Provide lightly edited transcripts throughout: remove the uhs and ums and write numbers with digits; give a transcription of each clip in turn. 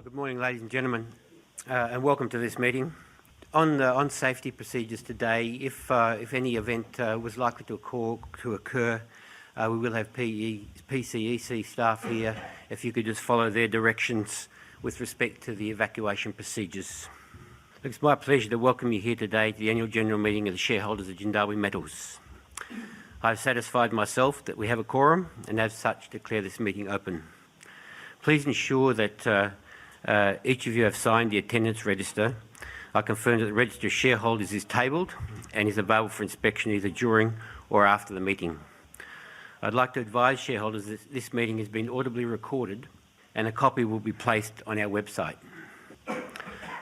Good morning, ladies and gentlemen, and welcome to this meeting. On safety procedures today, if any event was likely to occur, we will have PCEC staff here. If you could just follow their directions with respect to the evacuation procedures. It's my pleasure to welcome you here today to the annual general meeting of the shareholders of Gindalbie Metals. I've satisfied myself that we have a quorum and as such declare this meeting open. Please ensure that each of you have signed the attendance register. I confirm that the register of shareholders is tabled and is available for inspection either during or after the meeting. I'd like to advise shareholders that this meeting has been audibly recorded and a copy will be placed on our website.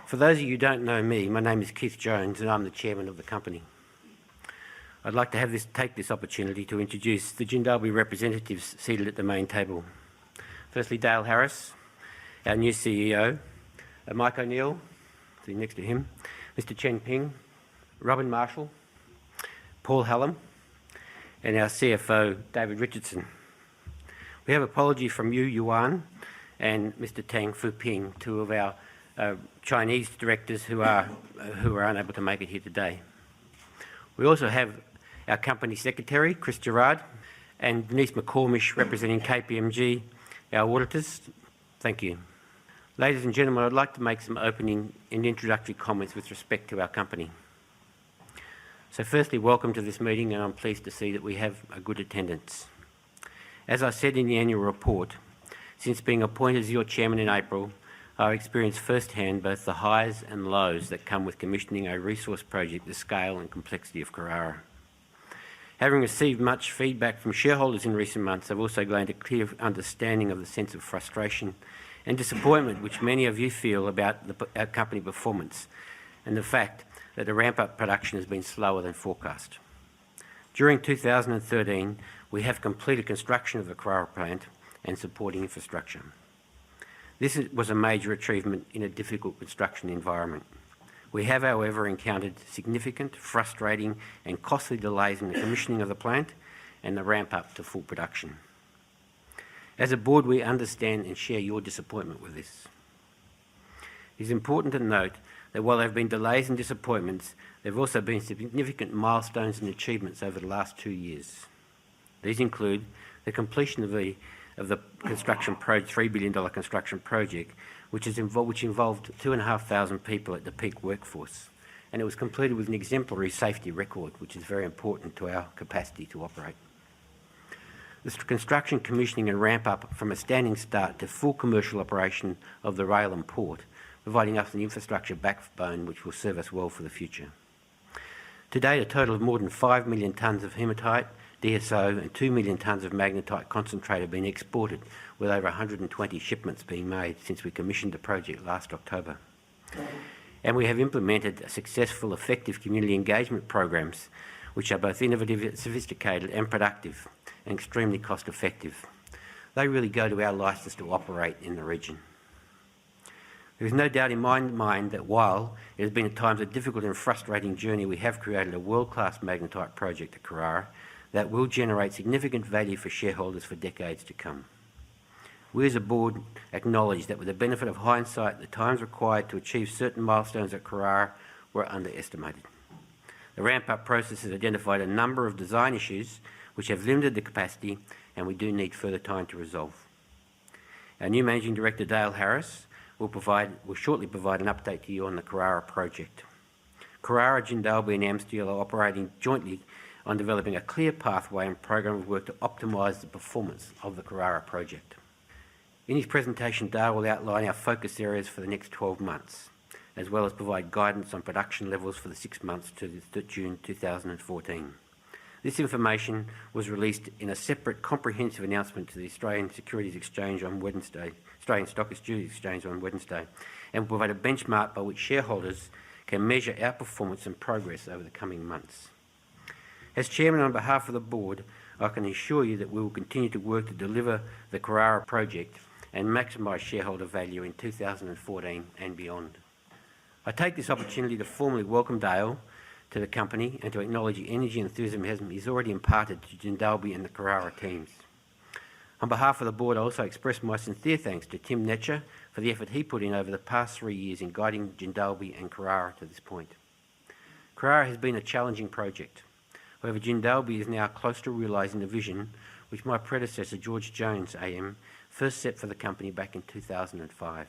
For those of you who don't know me, my name is Keith Jones and I'm the chairman of the company. I'd like to take this opportunity to introduce the Gindalbie representatives seated at the main table. Firstly, Dale Harris, our new CEO, Mike O'Neill, sitting next to him, Mr. Chen Ping, Robin Marshall, Paul Hallam, and our CFO, David Richardson. We have apology from Yu Yuan and Mr. Tang Fu Ping, two of our Chinese directors who are unable to make it here today. We also have our company secretary, Chris Gerard, and Denise McCormish, representing KPMG, our auditors. Thank you. Ladies and gentlemen, I'd like to make some opening and introductory comments with respect to our company. So firstly, welcome to this meeting, and I'm pleased to see that we have a good attendance. As I said in the annual report, since being appointed as your chairman in April, I've experienced firsthand both the highs and lows that come with commissioning a resource project the scale and complexity of Carrara. Having received much feedback from shareholders in recent months, I've also gained a clear understanding of the sense of frustration and disappointment which many of you feel about our company performance and the fact that the ramp-up production has been slower than forecast. During 2013, we have completed construction of the Carrara plant and supporting infrastructure. This was a major achievement in a difficult construction environment. We have, however, encountered significant, frustrating and costly delays in the commissioning of the plant and the ramp-up to full production. As a board, we understand and share your disappointment with this. It is important to note that while there have been delays and disappointments, there have also been significant milestones and achievements over the last 2 years. These include the completion of the construction $3 billion construction project, which involved 2,500 people at the peak workforce, and it was completed with an exemplary safety record, which is very important to our capacity to operate. The construction, commissioning and ramp-up from a standing start to full commercial operation of the rail and port, providing us an infrastructure backbone which will serve us well for the future. Today, a total of more than 5 million tonnes of hematite, DSO and 2 million tonnes of magnetite concentrate have been exported, with over 120 shipments being made since we commissioned the project last October. And we have implemented successful, effective community engagement programs which are both innovative, sophisticated and productive and extremely cost effective. They really go to our licence to operate in the region. There is no doubt in my mind that while it has been at times a difficult and frustrating journey, we have created a world-class magnetite project at Carrara that will generate significant value for shareholders for decades to come. We as a board acknowledge that with the benefit of hindsight, the times required to achieve certain milestones at Carrara were underestimated. The ramp-up process has identified a number of design issues which have limited the capacity and we do need further time to resolve. Our new Managing Director, Dale Harris, will shortly provide an update to you on the Carrara project. Carrara, Gindalbie and AmSteel are operating jointly on developing a clear pathway and program of work to optimise the performance of the Carrara project. In his presentation, Dale will outline our focus areas for the next 12 months, as well as provide guidance on production levels for the 6 months to June 2014. This information was released in a separate comprehensive announcement to the Australian Securities Exchange on Wednesday, Australian Stock Exchange on Wednesday, and will provide a benchmark by which shareholders can measure our performance and progress over the coming months. As Chairman, on behalf of the Board, I can assure you that we will continue to work to deliver the Carrara project and maximise shareholder value in 2014 and beyond. I take this opportunity to formally welcome Dale to the company and to acknowledge the energy and enthusiasm he's already imparted to Gindalbie and the Carrara teams. On behalf of the board, I also express my sincere thanks to Tim Netcher for the effort he put in over the past 3 years in guiding Gindalbie and Carrara to this point. Carrara has been a challenging project. However, Gindalbie is now close to realising the vision which my predecessor, George Jones AM, first set for the company back in 2005.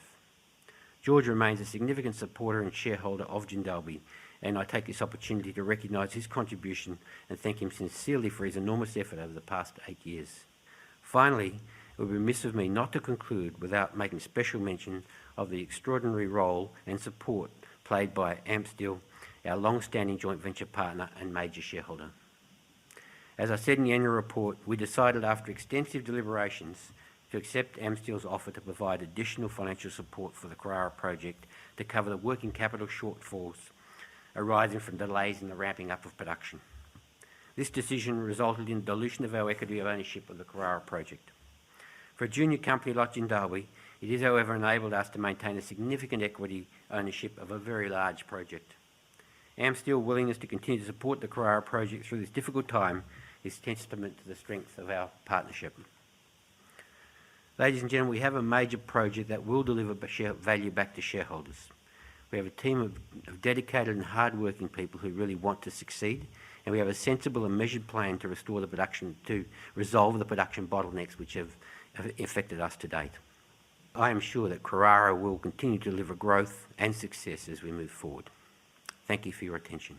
George remains a significant supporter and shareholder of Gindalbie, and I take this opportunity to recognise his contribution and thank him sincerely for his enormous effort over the past 8 years. Finally, it would be remiss of me not to conclude without making special mention of the extraordinary role and support played by AMP-Steel, our long-standing joint venture partner and major shareholder. As I said in the annual report, we decided after extensive deliberations to accept AMP-Steel's offer to provide additional financial support for the Carrara project to cover the working capital shortfalls arising from delays in the ramping up of production. This decision resulted in dilution of our equity of ownership of the Carrara project. For a junior company like Gindalbie, it has, however, enabled us to maintain a significant equity ownership of a very large project. AMP-Steel's willingness to continue to support the Carrara project through this difficult time is testament to the strength of our partnership. Ladies and gentlemen, we have a major project that will deliver value back to shareholders. We have a team of dedicated and hard-working people who really want to succeed, and we have a sensible and measured plan to restore the production, to resolve the production bottlenecks which have affected us to date. I am sure that Carrara will continue to deliver growth and success as we move forward. Thank you for your attention.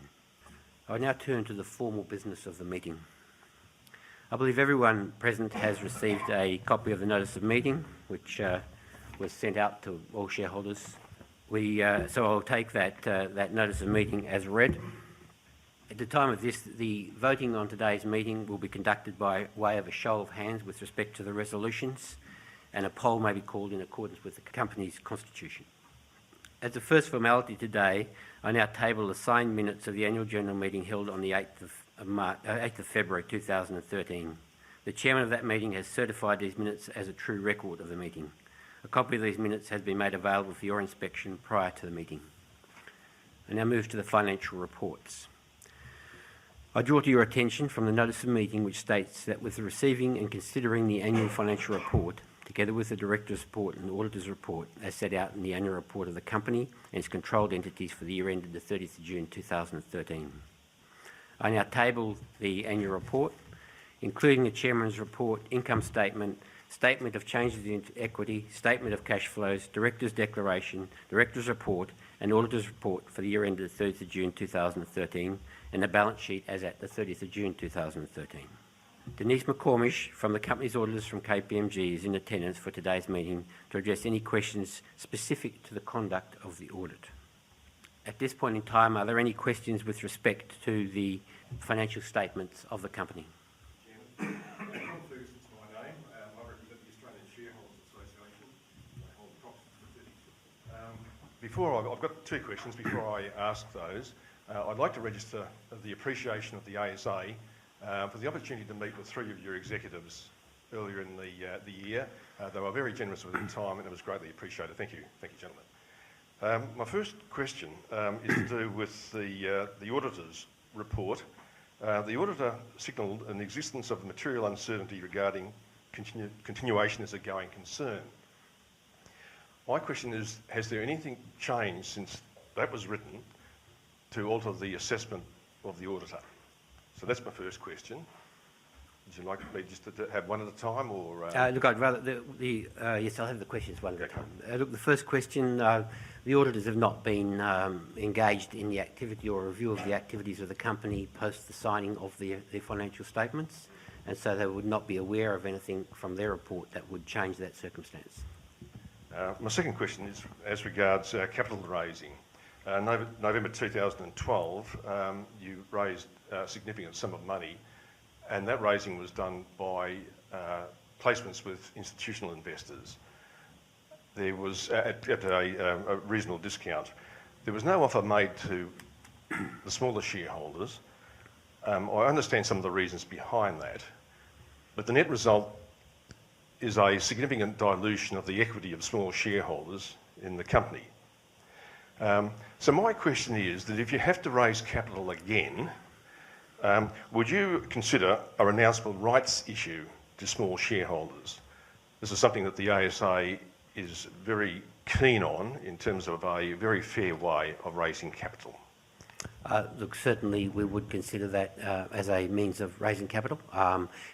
I now turn to the formal business of the meeting. I believe everyone present has received a copy of the notice of meeting, which was sent out to all shareholders. So I'll take that notice of meeting as read. At the time of this, the voting on today's meeting will be conducted by way of a show of hands with respect to the resolutions, and a poll may be called in accordance with the company's constitution. As the first formality today, I now table the signed minutes of the annual general meeting held on the 8th of February 2013. The chairman of that meeting has certified these minutes as a true record of the meeting. A copy of these minutes has been made available for your inspection prior to the meeting. I now move to the financial reports. I draw to your attention from the notice of meeting which states that with receiving and considering the annual financial report, together with the director's report and the auditor's report as set out in the annual report of the company and its controlled entities for the year ended the 30th of June 2013. I now table the annual report, including the chairman's report, income statement, statement of changes in equity, statement of cash flows, director's declaration, director's report and auditor's report for the year ended the 30th of June 2013, and the balance sheet as at the 30th of June 2013. Denise McCormish from the company's auditors from KPMG is in attendance for today's meeting to address any questions specific to the conduct of the audit. At this point in time, are there any questions with respect to the financial statements of the company? Chairman, John Ferguson's my name. I represent the Australian Shareholders Association. I hold proxies. I've got two questions before I ask those. I'd like to register the appreciation of the ASA for the opportunity to meet with three of your executives earlier in the year. They were very generous with their time and it was greatly appreciated. Thank you, gentlemen. My first question is to do with the auditor's report. The auditor signalled an existence of material uncertainty regarding continuation as a going concern. My question is, has there anything changed since that was written to alter the assessment of the auditor? So that's my first question. Would you like me just to have one at a time, or? Look, I'd rather yes, I'll have the questions one at a time. Look, the first question: the auditors have not been engaged in the activity or review of the activities of the company post the signing of the financial statements, and so they would not be aware of anything from their report that would change that circumstance. My second question is as regards capital raising. November 2012, you raised a significant sum of money, and that raising was done by placements with institutional investors. There was, at a reasonable discount, there was no offer made to the smaller shareholders. I understand some of the reasons behind that, but the net result is a significant dilution of the equity of small shareholders in the company. So my question is that if you have to raise capital again, would you consider a renounceable rights issue to small shareholders. This is something that the ASA is very keen on in terms of a very fair way of raising capital. Look, certainly we would consider that as a means of raising capital.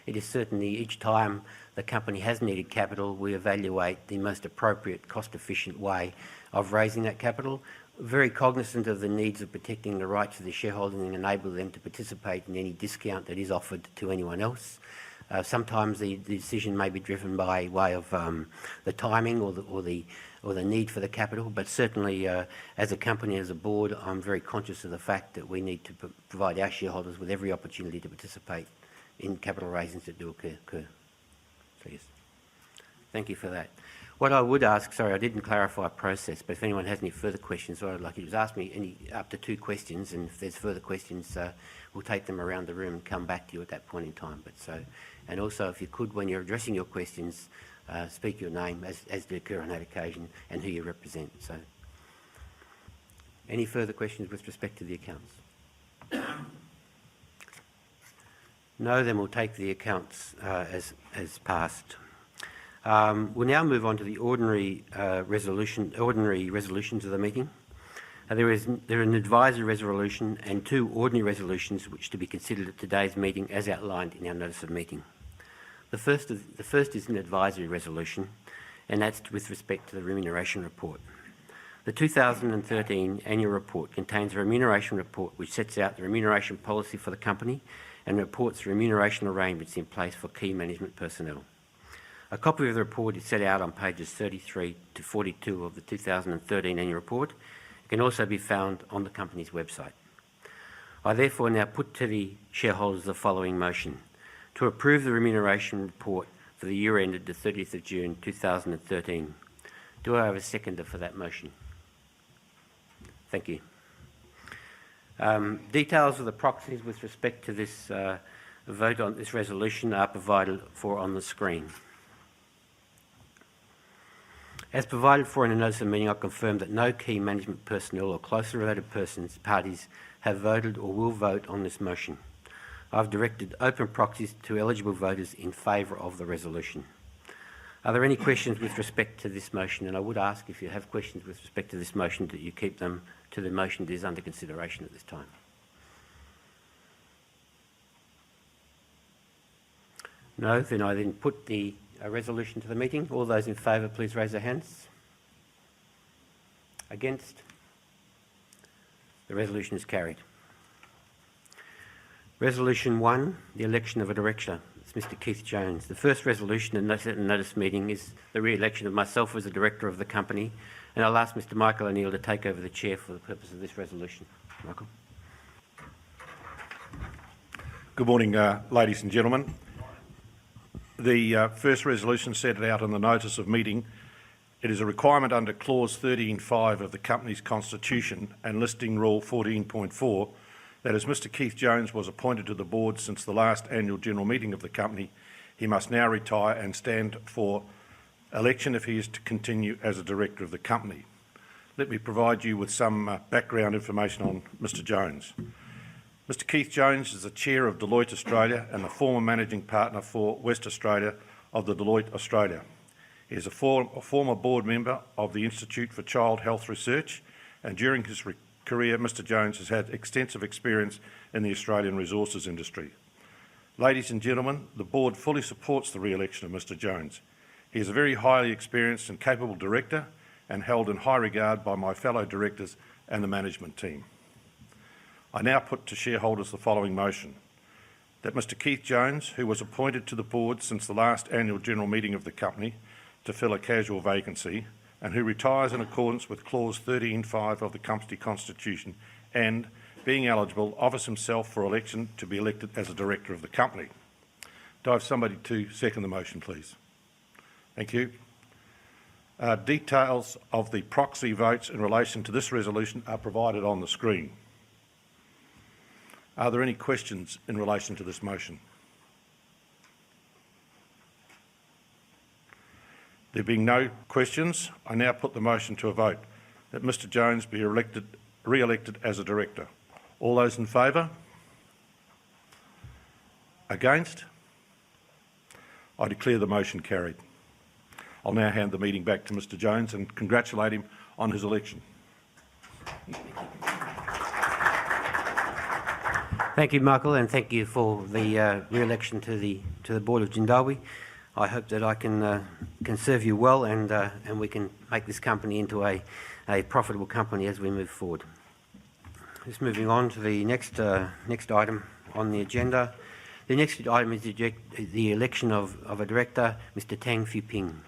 It is certainly each time the company has needed capital, we evaluate the most appropriate, cost-efficient way of raising that capital, very cognizant of the needs of protecting the rights of the shareholders and enable them to participate in any discount that is offered to anyone else. Sometimes the decision may be driven by way of the timing or the need for the capital, but certainly as a company, as a board, I'm very conscious of the fact that we need to provide our shareholders with every opportunity to participate in capital raisings that do occur. So yes, thank you for that. What I would ask, sorry, I didn't clarify process, but if anyone has any further questions, what I'd like you to ask me up to 2 questions, and if there's further questions, we'll take them around the room and come back to you at that point in time. And also, if you could, when you're addressing your questions, speak your name, as do occur on that occasion, and who you represent. So, any further questions with respect to the accounts? No, then we'll take the accounts as passed. We'll now move on to the ordinary resolutions of the meeting. There are an advisory resolution and 2 ordinary resolutions which to be considered at today's meeting as outlined in our notice of meeting. The first is an advisory resolution, and that's with respect to the remuneration report. The 2013 annual report contains a remuneration report which sets out the remuneration policy for the company and reports remuneration arrangements in place for key management personnel. A copy of the report is set out on pages 33 to 42 of the 2013 annual report. It can also be found on the company's website. I therefore now put to the shareholders the following motion: to approve the remuneration report for the year ended the 30th of June 2013. Do I have a seconder for that motion? Thank you. Details of the proxies with respect to this vote on this resolution are provided for on the screen. As provided for in the notice of meeting, I confirm that no key management personnel or closely related parties have voted or will vote on this motion. I've directed open proxies to eligible voters in favour of the resolution. Are there any questions with respect to this motion? And I would ask, if you have questions with respect to this motion, that you keep them to the motion that is under consideration at this time. No, then I put the resolution to the meeting. All those in favour, please raise their hands. Against? The resolution is carried. Resolution 1, the election of a director. It's Mr. Keith Jones. The first resolution in the notice meeting is the re-election of myself as a director of the company, and I'll ask Mr. Michael O'Neill to take over the chair for the purpose of this resolution. Michael. Good morning, ladies and gentlemen. The first resolution set out in the notice of meeting. It is a requirement under clause 13.5 of the company's constitution and listing rule 14.4 that as Mr. Keith Jones was appointed to the board since the last annual general meeting of the company, he must now retire and stand for election if he is to continue as a director of the company. Let me provide you with some background information on Mr. Jones. Mr. Keith Jones is the chair of Deloitte Australia and the former managing partner for West Australia of the Deloitte Australia. He is a former board member of the Institute for Child Health Research, and during his career, Mr. Jones has had extensive experience in the Australian resources industry. Ladies and gentlemen, the board fully supports the re-election of Mr. Jones. He is a very highly experienced and capable director and held in high regard by my fellow directors and the management team. I now put to shareholders the following motion: that Mr. Keith Jones, who was appointed to the board since the last annual general meeting of the company to fill a casual vacancy, and who retires in accordance with clause 13.5 of the company constitution and, being eligible, offers himself for election to be elected as a director of the company. Do I have somebody to second the motion, please? Thank you. Details of the proxy votes in relation to this resolution are provided on the screen. Are there any questions in relation to this motion? There being no questions, I now put the motion to a vote that Mr. Jones be re-elected as a director. All those in favour? Against? I declare the motion carried. I'll now hand the meeting back to Mr Jones and congratulate him on his election. Thank you, Michael, and thank you for the re-election to the board of Gindalbie. I hope that I can serve you well, and we can make this company into a profitable company as we move forward. Just moving on to the next item on the agenda. The next item is the election of a director, Mr Tang Fu Ping.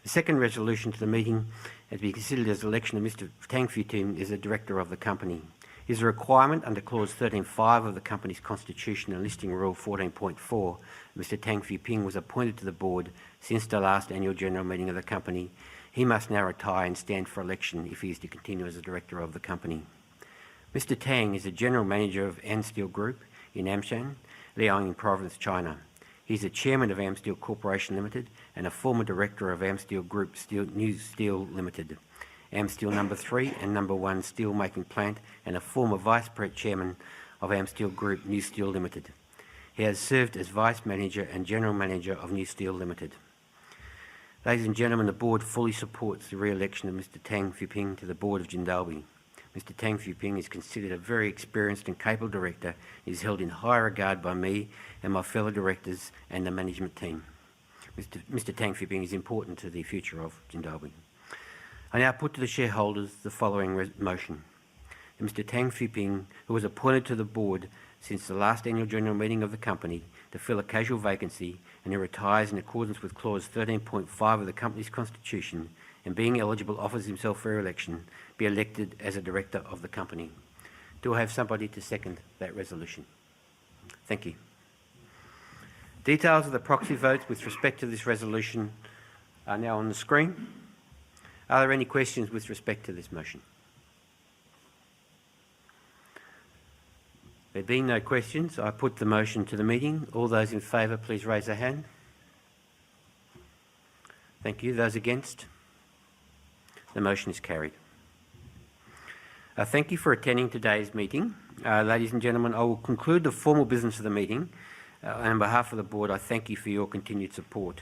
The second resolution to the meeting to be considered as election of Mr Tang Fu Ping is a director of the company. It is a requirement under clause 13.5 of the company's constitution and listing rule 14.4. Mr Tang Fu Ping was appointed to the board since the last annual general meeting of the company. He must now retire and stand for election if he is to continue as a director of the company. Mr Tang is the general manager of AmSteel Group in Amshan, Liaoning Province, China. He is the chairman of AmSteel Corporation Limited and a former director of AmSteel Group New Steel Limited, AmSteel No. 3 and No. 1 steel making plant, and a former vice chairman of AmSteel Group New Steel Limited. He has served as vice manager and general manager of New Steel Limited. Ladies and gentlemen, the board fully supports the re-election of Mr Tang Fu Ping to the board of Gindalbie. Mr Tang Fu Ping is considered a very experienced and capable director. He is held in high regard by me and my fellow directors and the management team. Mr Tang Fu Ping is important to the future of Gindalbie. I now put to the shareholders the following motion. Mr Tang Fu Ping, who was appointed to the board since the last annual general meeting of the company to fill a casual vacancy, and who retires in accordance with clause 13.5 of the company's constitution, and being eligible offers himself for election, be elected as a director of the company. Do I have somebody to second that resolution? Thank you. Details of the proxy votes with respect to this resolution are now on the screen. Are there any questions with respect to this motion? There being no questions, I put the motion to the meeting. All those in favour, please raise their hand. Thank you. Those against? The motion is carried. Thank you for attending today's meeting. Ladies and gentlemen, I will conclude the formal business of the meeting. On behalf of the board, I thank you for your continued support.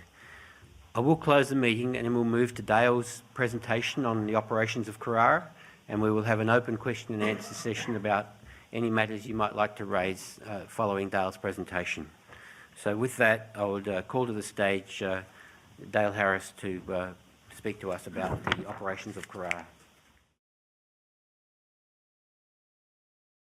I will close the meeting and then we'll move to Dale's presentation on the operations of Carrara, and we will have an open question and answer session about any matters you might like to raise following Dale's presentation. So with that, I would call to the stage Dale Harris to speak to us about the operations of Carrara.